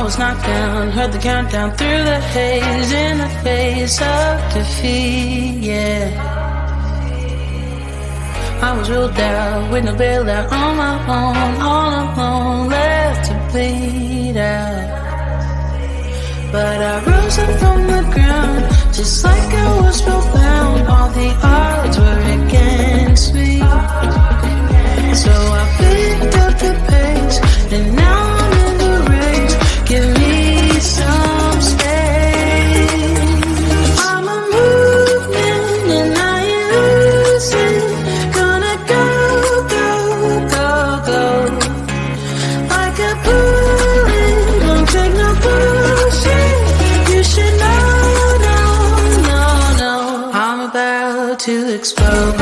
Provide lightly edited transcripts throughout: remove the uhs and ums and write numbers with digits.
I was knocked down, heard the countdown through the haze, in the face of defeat, yeah. I was ruled out, with no bailout, on my own, all alone, left to bleed out. But I rose up from the ground, just like I was spellbound. All the odds were against me. So I picked up the pace, and now I'm in the race. Give me some space. I'm a movement and I ain't losing. Gonna go, go, go, go. Like a bullet, don't take no bullshit. You should know, no, no, no. I'm about to explode.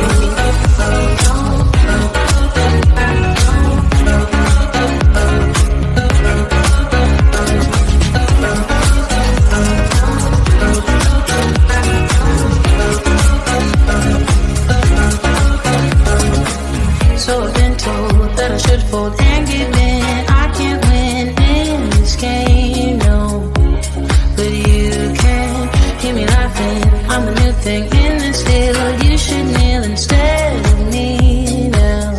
So I've been told that I should fold and give in. I can't win in this game, no. But you can hear me laughing. I'm the new thing in this deal. You should kneel instead of me now.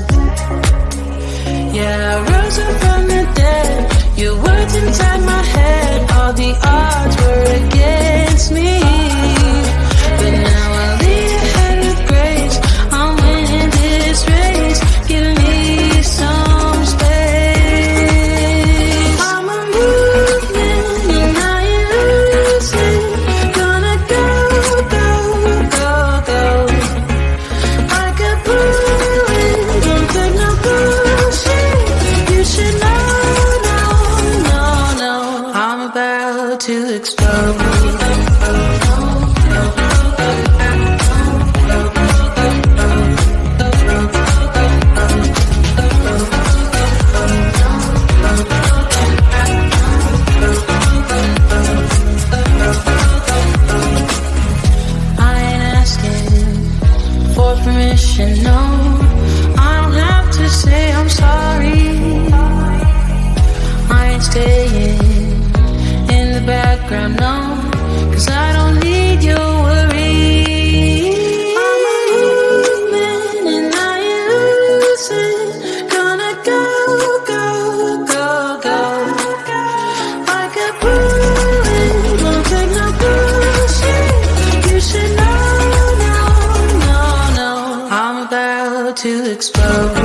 Yeah, I rose up from the dead. Your words inside my head. All the odds were against me. But now I lead ahead with grace. I'm winning this race. Give me some space. I'm a movement and I ain't losing. Gonna go, go, go, go. Like a bullet, don't take no bullshit. You should know, no, no, no. I'm about to explode. Permission, no, I don't have to say I'm sorry. I ain't staying in the background, no, 'cause I don't need your worry. I'm a movement and I ain't losing. Gonna go, go, go, go. Like a bullet, won't take no bullshit. You should know. I'm about to explode.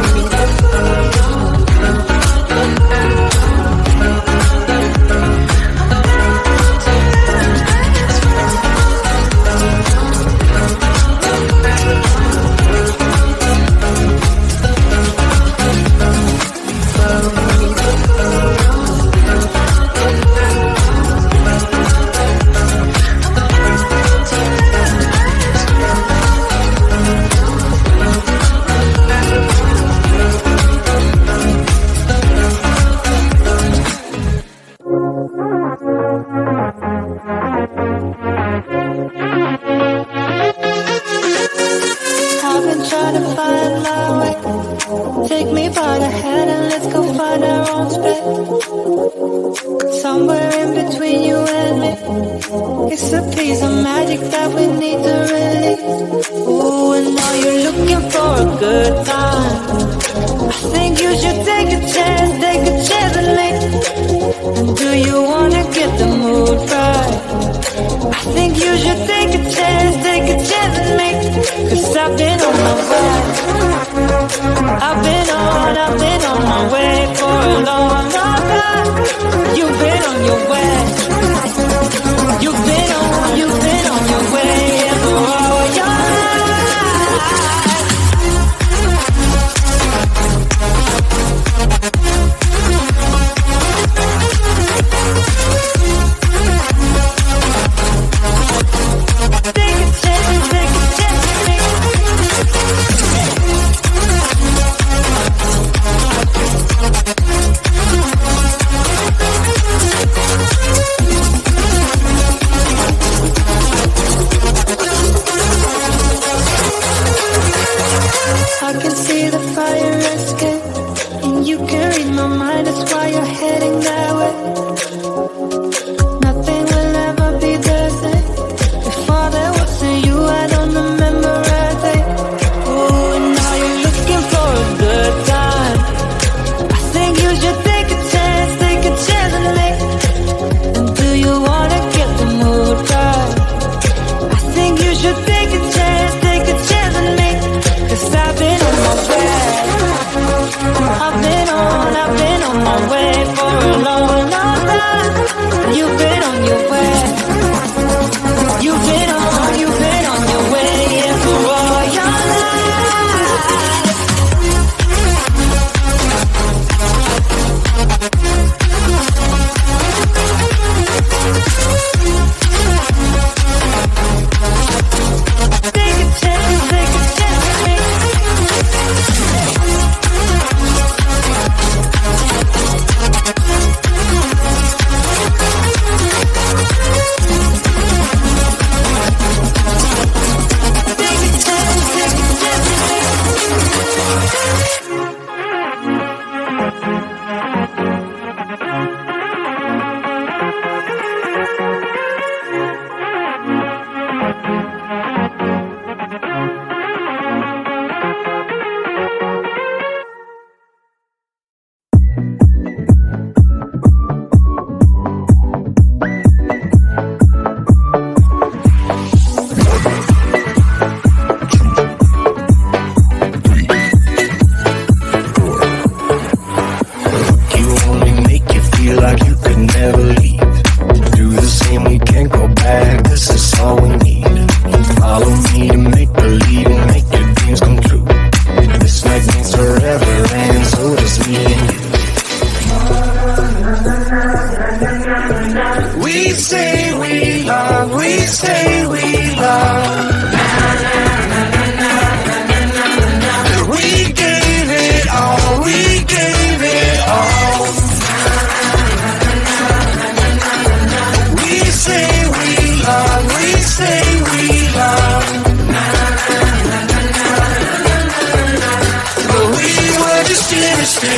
Take me by the hand and let's go find our own space. Somewhere in between you and me. It's a piece of magic that we need to release. Ooh, and now you're looking for a good time. I think you should take a chance and leave. And do you wanna get the mood right? I think you should take a chance and leave. 'Cause I've been on my way. I've been on my way for a long, long time. You've been on your way. You've been on your way for all your life. Take a chance, I'll wait for a long, long time. You've been on your way. You've been on your way, yeah, for all your life. Take a chance, take a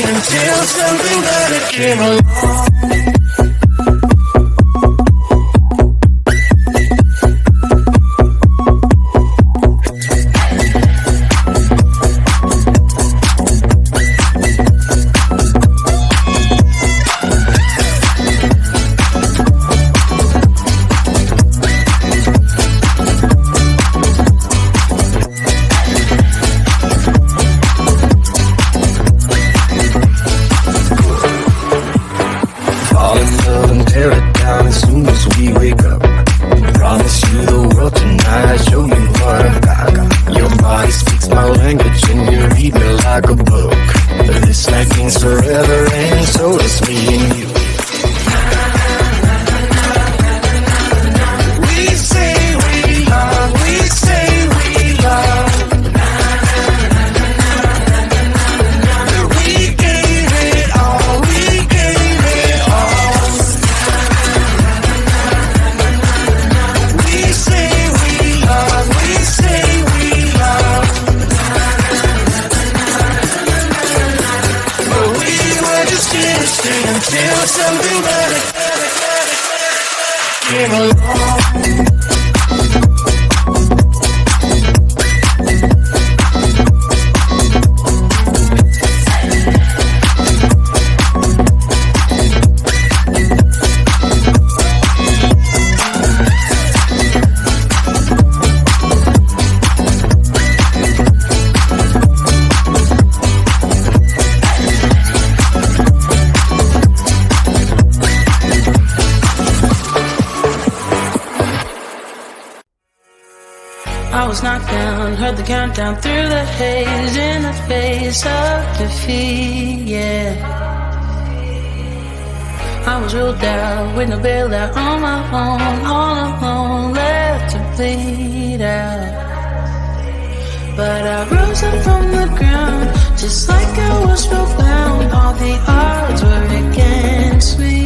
until something better came along. I was knocked down, heard the countdown through the haze, in the face of defeat, yeah. I was ruled out with no bailout, on my own, all alone, left to bleed out. But I rose up from the ground, just like I was spellbound. All the odds were against me,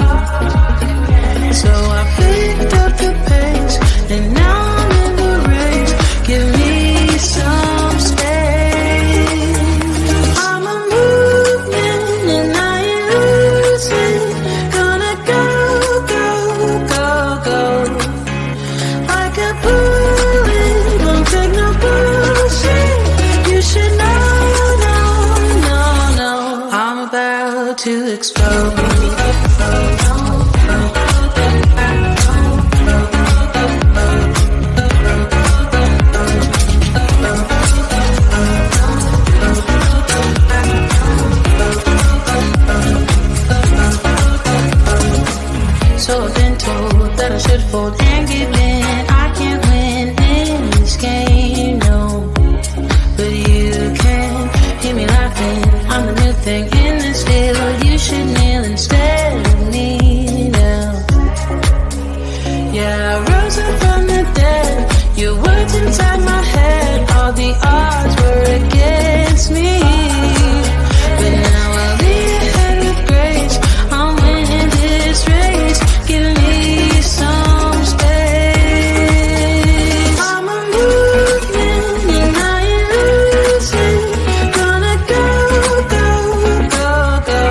so I picked up the pace, and now I'm in the race. Give me some space. I'm a movement and I ain't losing. Gonna go, go, go, go. Like a bullet, don't take no bullshit. You should know, no, no, no. I'm about to explode. words inside my head, all the odds were against me. But now I'll lead ahead with grace. I'm winning this race. Give me some space. I'm a movement and I ain't losing. Gonna go, go, go, go.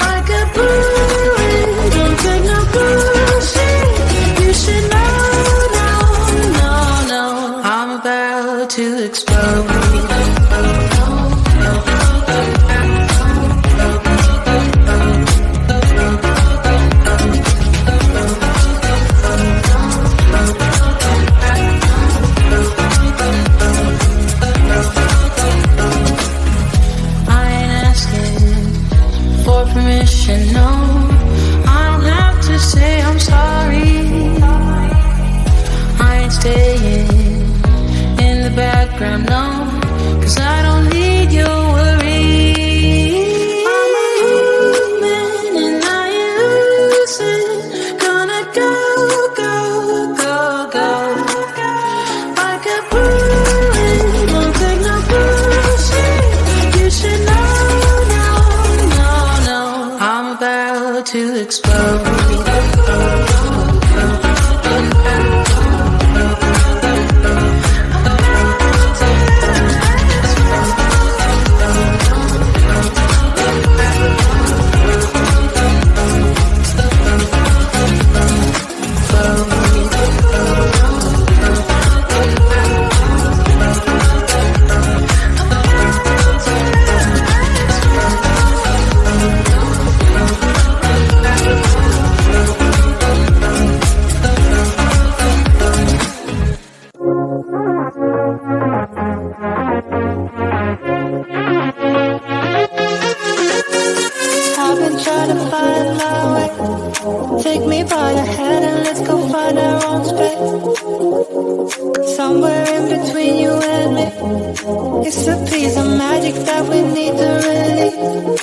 Like a bullet, don't take no bullshit. You should know, no, no, no. I'm about to explode. Permission, no, I don't have to say I'm sorry. I ain't staying in the background, no, 'cause I don't need your worry. I'm a movement and I ain't losing. Gonna go, go, go, go. Like a bullet, won't take no bullshit. You should know. I'm about to explode. Take me by the hand and let's go find our own space. Somewhere in between you and me, it's a piece of magic that we need to release.